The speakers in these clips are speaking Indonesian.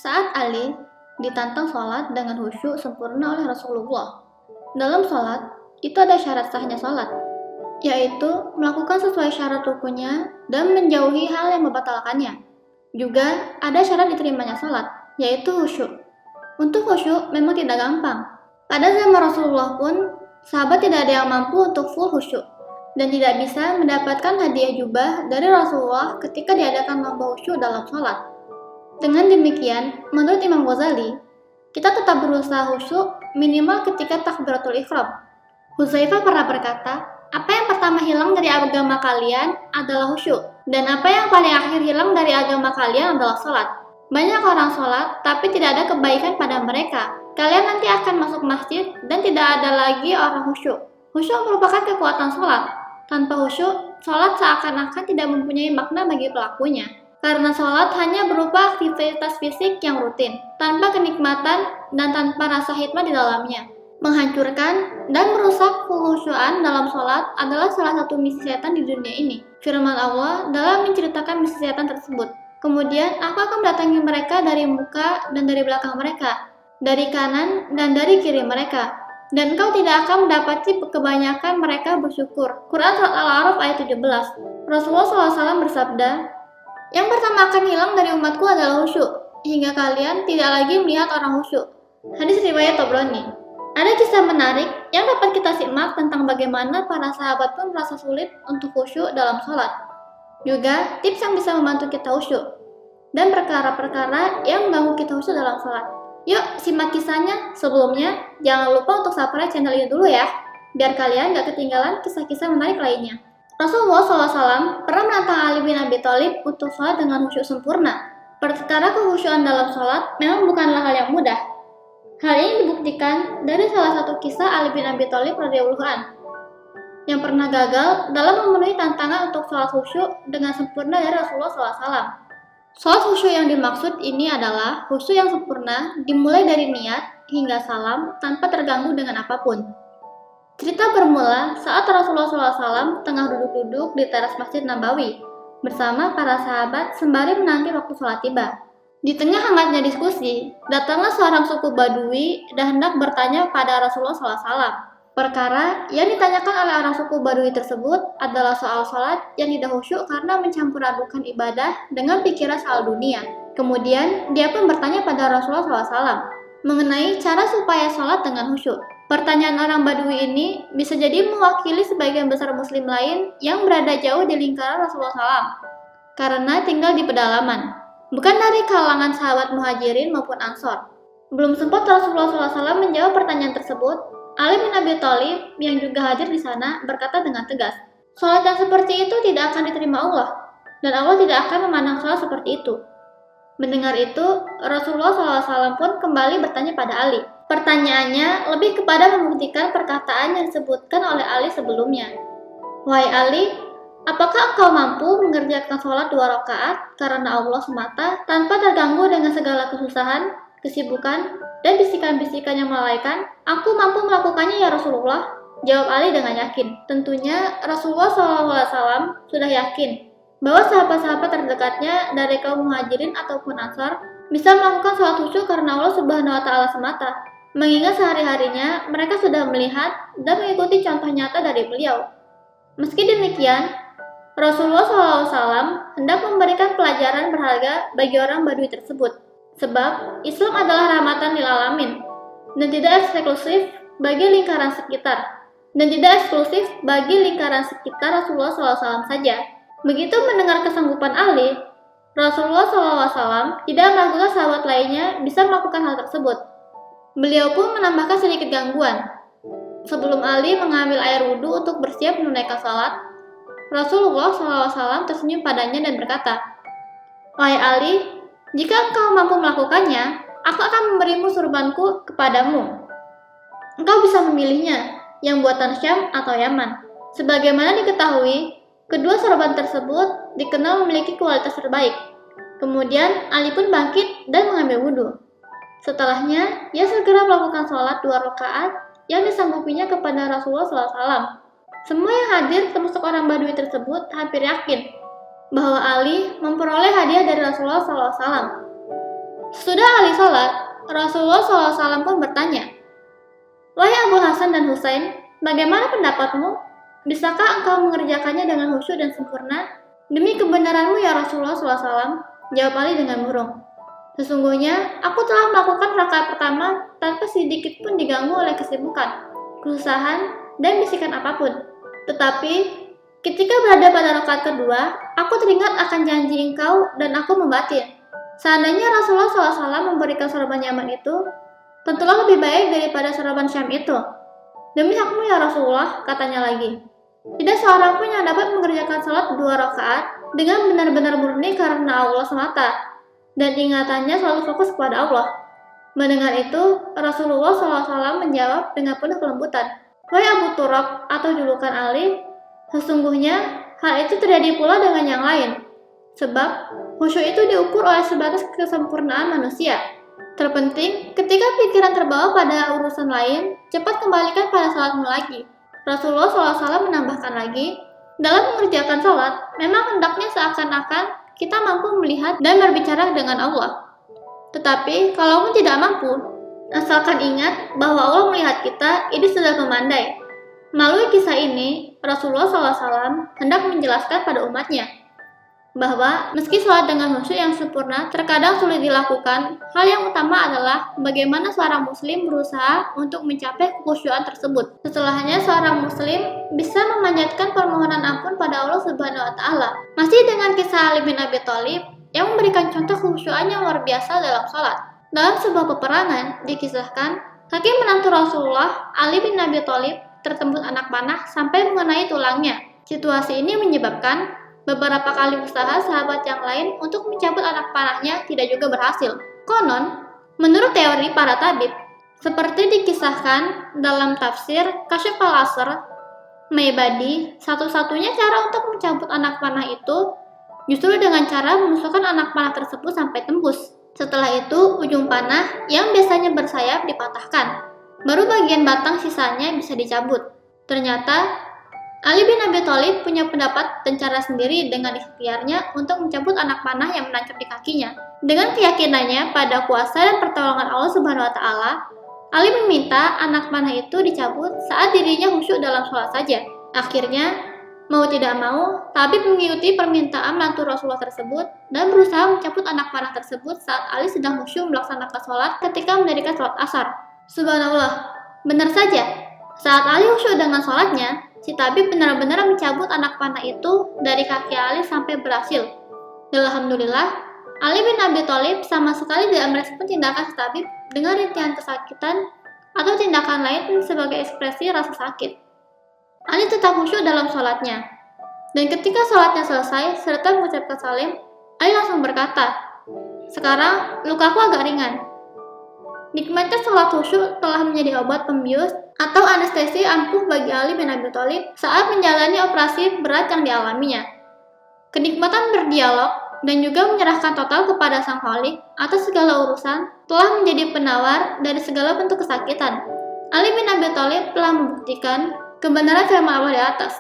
Saat Ali ditantang sholat dengan khusyuk sempurna oleh Rasulullah. Dalam sholat, itu ada syarat sahnya sholat, yaitu melakukan sesuai syarat rukunnya dan menjauhi hal yang membatalkannya. Juga ada syarat diterimanya sholat, yaitu khusyuk. Untuk khusyuk memang tidak gampang. Pada zaman Rasulullah pun, sahabat tidak ada yang mampu untuk full khusyuk dan tidak bisa mendapatkan hadiah jubah dari Rasulullah ketika diadakan lomba khusyuk dalam sholat. Dengan demikian, menurut Imam Ghazali, kita tetap berusaha khusyuk minimal ketika takbiratul ihram. Hudzaifah pernah berkata, apa yang pertama hilang dari agama kalian adalah khusyuk, dan apa yang paling akhir hilang dari agama kalian adalah sholat. Banyak orang sholat, tapi tidak ada kebaikan pada mereka. Kalian nanti akan masuk masjid dan tidak ada lagi orang khusyuk. Khusyuk merupakan kekuatan sholat. Tanpa khusyuk, sholat seakan-akan tidak mempunyai makna bagi pelakunya. Karena sholat hanya berupa aktivitas fisik yang rutin, tanpa kenikmatan dan tanpa rasa hikmah di dalamnya. Menghancurkan dan merusak kekhusyuan dalam sholat adalah salah satu misi setan di dunia ini. Firman Allah dalam menceritakan misi setan tersebut. Kemudian aku akan mendatangi mereka dari muka dan dari belakang mereka, dari kanan dan dari kiri mereka. Dan engkau tidak akan mendapati kebanyakan mereka bersyukur. Quran Surat Al-A'raf ayat 17. Rasulullah SAW bersabda, yang pertama akan hilang dari umatku adalah khusyuk, hingga kalian tidak lagi melihat orang khusyuk. Hadis riwayat Tabrani. Ada kisah menarik yang dapat kita simak tentang bagaimana para sahabat pun merasa sulit untuk khusyuk dalam sholat. Juga tips yang bisa membantu kita khusyuk, dan perkara-perkara yang mengganggu kita khusyuk dalam sholat. Yuk simak kisahnya. Sebelumnya, jangan lupa untuk subscribe channel ini dulu ya, biar kalian gak ketinggalan kisah-kisah menarik lainnya. Rasulullah SAW pernah menantang Ali bin Abi Thalib untuk sholat dengan khusyuk sempurna. Perkara kekhusyuan dalam sholat memang bukanlah hal yang mudah. Hal ini dibuktikan dari salah satu kisah Ali bin Abi Thalib radhiyallahu anhu yang pernah gagal dalam memenuhi tantangan untuk sholat khusyuk dengan sempurna dari Rasulullah SAW. Sholat khusyuk yang dimaksud ini adalah khusyuk yang sempurna dimulai dari niat hingga salam tanpa terganggu dengan apapun. Cerita bermula saat Rasulullah SAW tengah duduk-duduk di teras Masjid Nabawi bersama para sahabat sembari menanti waktu sholat tiba. Di tengah hangatnya diskusi, datanglah seorang suku Badui dan hendak bertanya pada Rasulullah SAW. Perkara yang ditanyakan oleh orang suku Badui tersebut adalah soal sholat yang tidak khusyuk karena mencampur adukan ibadah dengan pikiran soal dunia. Kemudian dia pun bertanya pada Rasulullah SAW mengenai cara supaya sholat dengan khusyuk. Pertanyaan orang Badui ini bisa jadi mewakili sebagian besar muslim lain yang berada jauh di lingkaran Rasulullah SAW karena tinggal di pedalaman, bukan dari kalangan sahabat muhajirin maupun ansor. Belum sempat Rasulullah SAW menjawab pertanyaan tersebut, Ali bin Abi Thalib yang juga hadir di sana berkata dengan tegas, sholat yang seperti itu tidak akan diterima Allah, dan Allah tidak akan memandang sholat seperti itu. Mendengar itu, Rasulullah SAW pun kembali bertanya pada Ali. Pertanyaannya lebih kepada membuktikan perkataan yang disebutkan oleh Ali sebelumnya. Wahai Ali, apakah engkau mampu mengerjakan sholat 2 rakaat karena Allah semata tanpa terganggu dengan segala kesusahan, kesibukan, dan bisikan-bisikan yang melalaikan? Aku mampu melakukannya ya Rasulullah, jawab Ali dengan yakin. Tentunya Rasulullah SAW sudah yakin bahwa sahabat-sahabat terdekatnya dari kaum muhajirin ataupun ansar bisa melakukan sholat khusyuk karena Allah Subhanahu wa Ta'ala semata. Mengingat sehari-harinya mereka sudah melihat dan mengikuti contoh nyata dari beliau. Meski demikian, Rasulullah SAW hendak memberikan pelajaran berharga bagi orang Badui tersebut, sebab Islam adalah rahmatan lil alamin dan tidak eksklusif bagi lingkaran Rasulullah SAW saja. Begitu mendengar kesanggupan Ali, Rasulullah SAW tidak meragukan sahabat lainnya bisa melakukan hal tersebut. Beliau pun menambahkan sedikit gangguan. Sebelum Ali mengambil air wudhu untuk bersiap menunaikan salat, Rasulullah SAW tersenyum padanya dan berkata, wahai Ali, jika engkau mampu melakukannya, aku akan memberimu surbanku kepadamu. Engkau bisa memilihnya, yang buatan Syam atau Yaman. Sebagaimana diketahui, kedua sorban tersebut dikenal memiliki kualitas terbaik. Kemudian Ali pun bangkit dan mengambil wudhu. Setelahnya, ia segera melakukan sholat 2 rakaat yang disanggupinya kepada Rasulullah SAW. Semua yang hadir termasuk orang Badui tersebut hampir yakin bahwa Ali memperoleh hadiah dari Rasulullah SAW. Sesudah Ali sholat, Rasulullah SAW pun bertanya, "Wahai Abu Hasan dan Husain, bagaimana pendapatmu? Bisakah engkau mengerjakannya dengan khusyuk dan sempurna?" "Demi kebenaranmu ya Rasulullah SAW," jawab Ali dengan murung. "Sesungguhnya, aku telah melakukan rakaat pertama tanpa sedikit pun diganggu oleh kesibukan, kesusahan, dan bisikan apapun. Tetapi, ketika berada pada rakaat kedua, aku teringat akan janji engkau dan aku membatin. Seandainya Rasulullah SAW memberikan sorban Yaman itu, tentulah lebih baik daripada sorban Syam itu. Demi hakmu ya Rasulullah," katanya lagi, "tidak seorang pun yang dapat mengerjakan salat 2 rakaat dengan benar-benar murni karena Allah semata, dan ingatannya selalu fokus kepada Allah." Mendengar itu, Rasulullah SAW menjawab dengan penuh kelembutan, "Wahai Abu Turab atau julukan Ali, sesungguhnya hal itu terjadi pula dengan yang lain. Sebab, khusyuk itu diukur oleh sebatas kesempurnaan manusia. Terpenting, ketika pikiran terbawa pada urusan lain, cepat kembalikan pada salatmu lagi." Rasulullah SAW menambahkan lagi, "Dalam mengerjakan salat, memang hendaknya seakan-akan kita mampu melihat dan berbicara dengan Allah. Tetapi, kalaupun tidak mampu, asalkan ingat bahwa Allah melihat kita, ini sudah memandai." Melalui kisah ini, Rasulullah SAW hendak menjelaskan pada umatnya bahwa meski sholat dengan khusyuk yang sempurna terkadang sulit dilakukan, hal yang utama adalah bagaimana seorang muslim berusaha untuk mencapai kekhusyuan tersebut. Setelahnya, seorang muslim bisa memanjatkan permohonan ampun pada Allah Subhanahu wa Ta'ala. Masih dengan kisah Ali bin Abi Thalib yang memberikan contoh kekhusyuan yang luar biasa dalam sholat. Dalam sebuah peperangan, dikisahkan kaki menantu Rasulullah, Ali bin Abi Thalib, tertembus anak panah sampai mengenai tulangnya. Situasi ini menyebabkan beberapa kali usaha sahabat yang lain untuk mencabut anak panahnya tidak juga berhasil. Konon, menurut teori para tabib, seperti dikisahkan dalam tafsir Kasyf al-Asr, Maibadi, satu-satunya cara untuk mencabut anak panah itu justru dengan cara menusukkan anak panah tersebut sampai tembus. Setelah itu, ujung panah yang biasanya bersayap dipatahkan. Baru bagian batang sisanya bisa dicabut. Ternyata, Ali bin Abi Thalib punya pendapat dan cara sendiri dengan ikhtiarnya untuk mencabut anak panah yang menancap di kakinya. Dengan keyakinannya pada kuasa dan pertolongan Allah Subhanahu wa Ta'ala, Ali meminta anak panah itu dicabut saat dirinya khusyuk dalam sholat saja. Akhirnya, mau tidak mau, tabib mengikuti permintaan menantu Rasulullah tersebut dan berusaha mencabut anak panah tersebut saat Ali sedang khusyuk melaksanakan sholat ketika mendirikan sholat asar. Subhanallah, benar saja, saat Ali khusyuk dengan sholatnya, si tabib benar-benar mencabut anak panah itu dari kaki Ali sampai berhasil. Alhamdulillah, Ali bin Abi Thalib sama sekali tidak merespon tindakan si tabib dengan rintihan kesakitan atau tindakan lain sebagai ekspresi rasa sakit. Ali tetap khusyuk dalam sholatnya. Dan ketika sholatnya selesai serta mengucapkan salim, Ali langsung berkata, "Sekarang lukaku agak ringan." Nikmatnya sholat khusyuk telah menjadi obat pembius atau anestesi ampuh bagi Ali bin Abi Thalib saat menjalani operasi berat yang dialaminya. Kenikmatan berdialog dan juga menyerahkan total kepada Sang Khalik atas segala urusan telah menjadi penawar dari segala bentuk kesakitan. Ali bin Abi Thalib telah membuktikan kebenaran firman Allah di atas.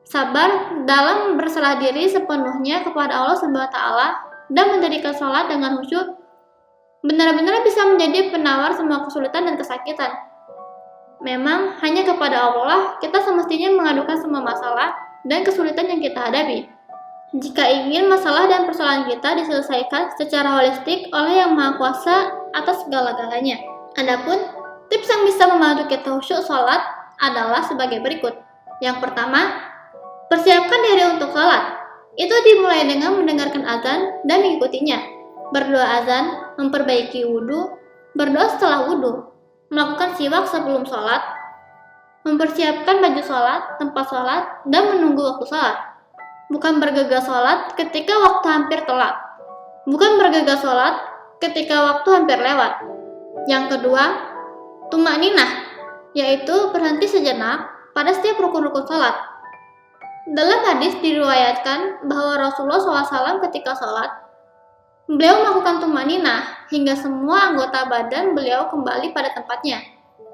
Sabar dalam berserah diri sepenuhnya kepada Allah Subhanahu wa Ta'ala dan mendirikan sholat dengan khusyuk benar-benar bisa menjadi penawar semua kesulitan dan kesakitan. Memang hanya kepada Allah kita semestinya mengadukan semua masalah dan kesulitan yang kita hadapi. Jika ingin masalah dan persoalan kita diselesaikan secara holistik oleh Yang Maha Kuasa atas segala-galanya. Adapun tips yang bisa membantu kita khusyuk sholat adalah sebagai berikut. Yang pertama, persiapkan diri untuk sholat. Itu dimulai dengan mendengarkan azan dan mengikutinya. Berdoa azan, memperbaiki wudhu, berdoa setelah wudhu, melakukan siwak sebelum sholat, mempersiapkan baju sholat, tempat sholat, dan menunggu waktu sholat. Bukan bergegas sholat ketika waktu hampir telat. Bukan bergegas sholat ketika waktu hampir lewat. Yang kedua, tumakninah, yaitu berhenti sejenak pada setiap rukun-rukun sholat. Dalam hadis diriwayatkan bahwa Rasulullah SAW ketika sholat, beliau melakukan tumakninah hingga semua anggota badan beliau kembali pada tempatnya.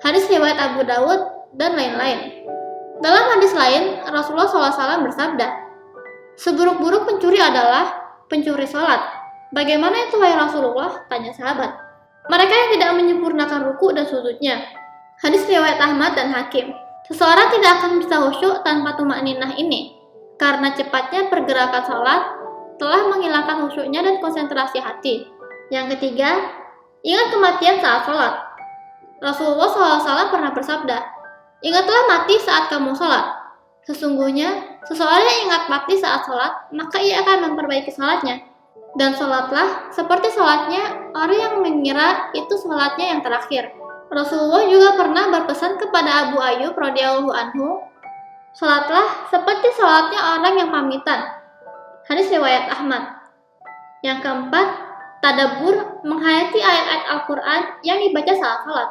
Hadis riwayat Abu Dawud dan lain-lain. Dalam hadis lain, Rasulullah SAW bersabda, "Seburuk-buruk pencuri adalah pencuri sholat." Bagaimana itu wahai Rasulullah? Tanya sahabat. Mereka yang tidak menyempurnakan ruku dan sujudnya. Hadis riwayat Ahmad dan Hakim. Seseorang tidak akan bisa khusyuk tanpa tumakninah ini, karena cepatnya pergerakan salat telah menghilangkan khusyuknya dan konsentrasi hati. Yang ketiga, ingat kematian saat salat. Rasulullah SAW pernah bersabda, ingatlah mati saat kamu salat. Sesungguhnya, seseorang yang ingat mati saat salat, maka ia akan memperbaiki salatnya. Dan salatlah seperti salatnya orang yang mengira itu salatnya yang terakhir. Rasulullah juga pernah berpesan kepada Abu Ayyub radhiyallahu anhu, salatlah seperti salatnya orang yang pamitan. Hadis riwayat Ahmad. Yang keempat, tadabbur menghayati ayat-ayat Al-Quran yang dibaca saat salat.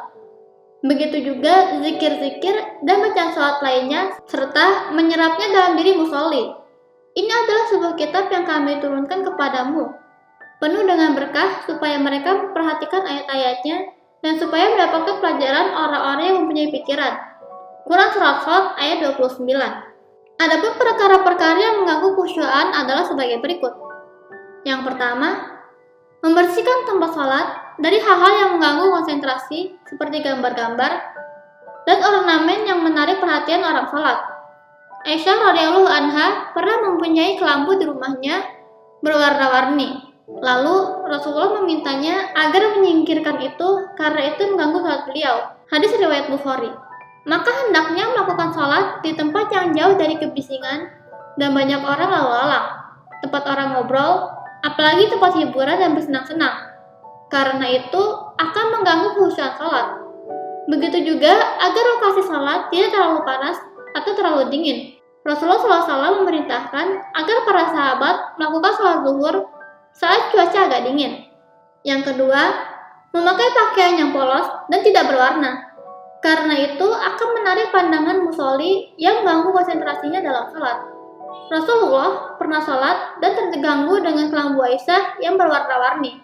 Begitu juga zikir-zikir dan bacaan salat lainnya, serta menyerapnya dalam diri musolli. Ini adalah sebuah kitab yang kami turunkan kepadamu, penuh dengan berkah supaya mereka memperhatikan ayat-ayatnya dan supaya mendapatkan pelajaran orang-orang yang mempunyai pikiran. Quran Surat Shad ayat 29. Adapun perkara-perkara yang mengganggu khusyuan adalah sebagai berikut. Yang pertama, membersihkan tempat salat dari hal-hal yang mengganggu konsentrasi seperti gambar-gambar dan ornamen yang menarik perhatian orang salat. Aisyah radhiyallahu anha pernah mempunyai kelambu di rumahnya berwarna-warni. Lalu Rasulullah memintanya agar menyingkirkan itu karena itu mengganggu salat beliau. Hadis riwayat Bukhari. Maka hendaknya melakukan salat di tempat yang jauh dari kebisingan dan banyak orang lalu lalang, tempat orang ngobrol, apalagi tempat hiburan dan bersenang-senang. Karena itu akan mengganggu kekhusyuan salat. Begitu juga agar lokasi salat tidak terlalu panas atau terlalu dingin. Rasulullah SAW memerintahkan agar para sahabat melakukan salat zuhur saat cuaca agak dingin. Yang kedua, memakai pakaian yang polos dan tidak berwarna. Karena itu akan menarik pandangan musolli yang mengganggu konsentrasinya dalam salat. Rasulullah pernah salat dan terganggu dengan kelambu Aisyah yang berwarna-warni.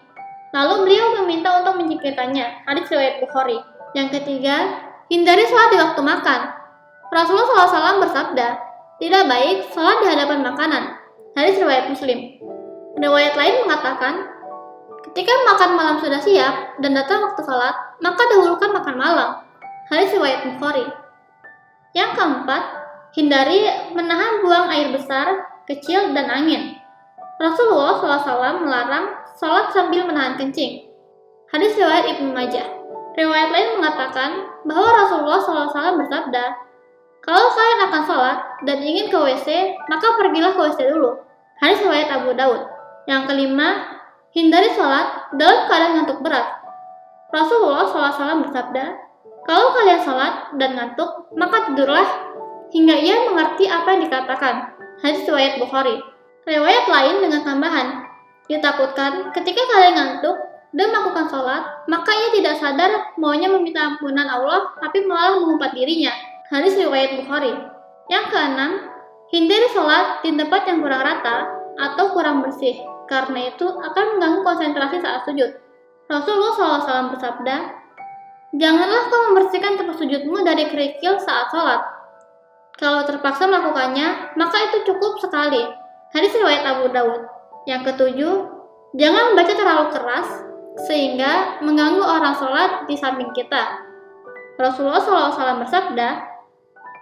Lalu beliau meminta untuk menyingkirkannya. Hadis riwayat Bukhari. Yang ketiga, hindari salat di waktu makan. Rasulullah SAW bersabda, tidak baik salat di hadapan makanan. Hadis riwayat Muslim. Riwayat lain mengatakan, ketika makan malam sudah siap dan datang waktu salat, maka dahulukan makan malam. Hadis riwayat Bukhari. Yang keempat, hindari menahan buang air besar, kecil, dan angin. Rasulullah SAW melarang salat sambil menahan kencing. Hadis riwayat Ibnu Majah. Riwayat lain mengatakan bahwa Rasulullah SAW bersabda, kalau kalian akan salat dan ingin ke WC, maka pergilah ke WC dulu. Hadis riwayat Abu Daud. Yang kelima, hindari salat dalam keadaan ngantuk berat. Rasulullah SAW bersabda, kalau kalian salat dan ngantuk, maka tidurlah hingga ia mengerti apa yang dikatakan. Hadis riwayat Bukhari. Riwayat lain dengan tambahan, ditakutkan ketika kalian ngantuk dan melakukan salat, maka ia tidak sadar maunya meminta ampunan Allah, tapi malah mengumpat dirinya. Hadis riwayat Bukhari. Yang keenam, hindari salat di tempat yang kurang rata atau kurang bersih, karena itu akan mengganggu konsentrasi saat sujud. Rasulullah SAW bersabda, janganlah kau membersihkan tempat sujudmu dari kerikil saat salat. Kalau terpaksa melakukannya, maka itu cukup sekali. Hadis riwayat Abu Daud. Yang ketujuh, jangan membaca terlalu keras sehingga mengganggu orang salat di samping kita. Rasulullah SAW bersabda,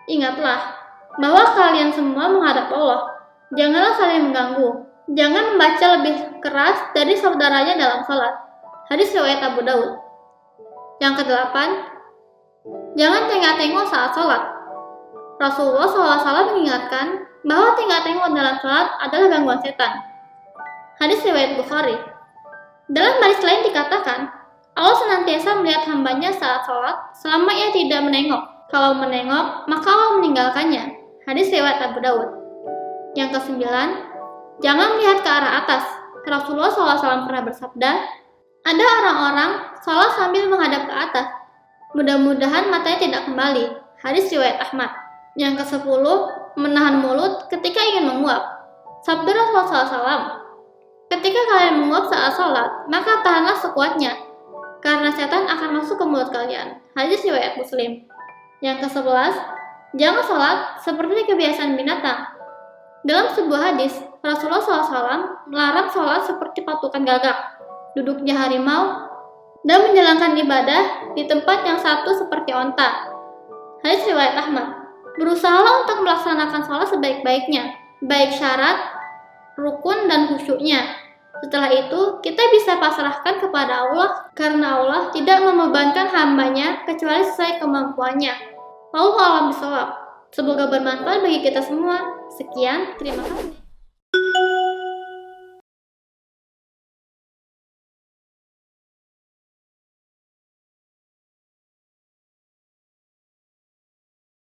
ingatlah bahwa kalian semua menghadap Allah. Janganlah saling mengganggu. Jangan membaca lebih keras dari saudaranya dalam salat. Hadis riwayat Abu Daud. Yang kedelapan, jangan tengok-tengok saat salat. Rasulullah SAW mengingatkan bahwa tengok-tengok dalam salat adalah gangguan setan. Hadis riwayat Bukhari. Dalam hadis lain dikatakan, Allah senantiasa melihat hambanya saat salat selama ia tidak menengok. Kalau menengok, maka Allah meninggalkannya. Hadis riwayat Abu Daud. Yang kesembilan, jangan melihat ke arah atas. Rasulullah SAW pernah bersabda, ada orang-orang salat sambil menghadap ke atas. Mudah-mudahan matanya tidak kembali. Hadis riwayat Ahmad. Yang kesepuluh, menahan mulut ketika ingin menguap. Sabda Rasulullah SAW, ketika kalian menguap saat salat, maka tahanlah sekuatnya, karena setan akan masuk ke mulut kalian. Hadis riwayat Muslim. Yang ke-11, jangan salat seperti kebiasaan binatang. Dalam sebuah hadis, Rasulullah SAW melarang sholat seperti patukan gagak, duduknya harimau, dan menjalankan ibadah di tempat yang satu seperti onta. Hadis riwayat Ahmad. Berusahalah untuk melaksanakan sholat sebaik-baiknya, baik syarat, rukun, dan khusyuknya. Setelah itu, kita bisa pasrahkan kepada Allah karena Allah tidak membebankan hambanya kecuali sesuai kemampuannya. Wallahu a'lam bishawab. Semoga bermanfaat bagi kita semua. Sekian, terima kasih.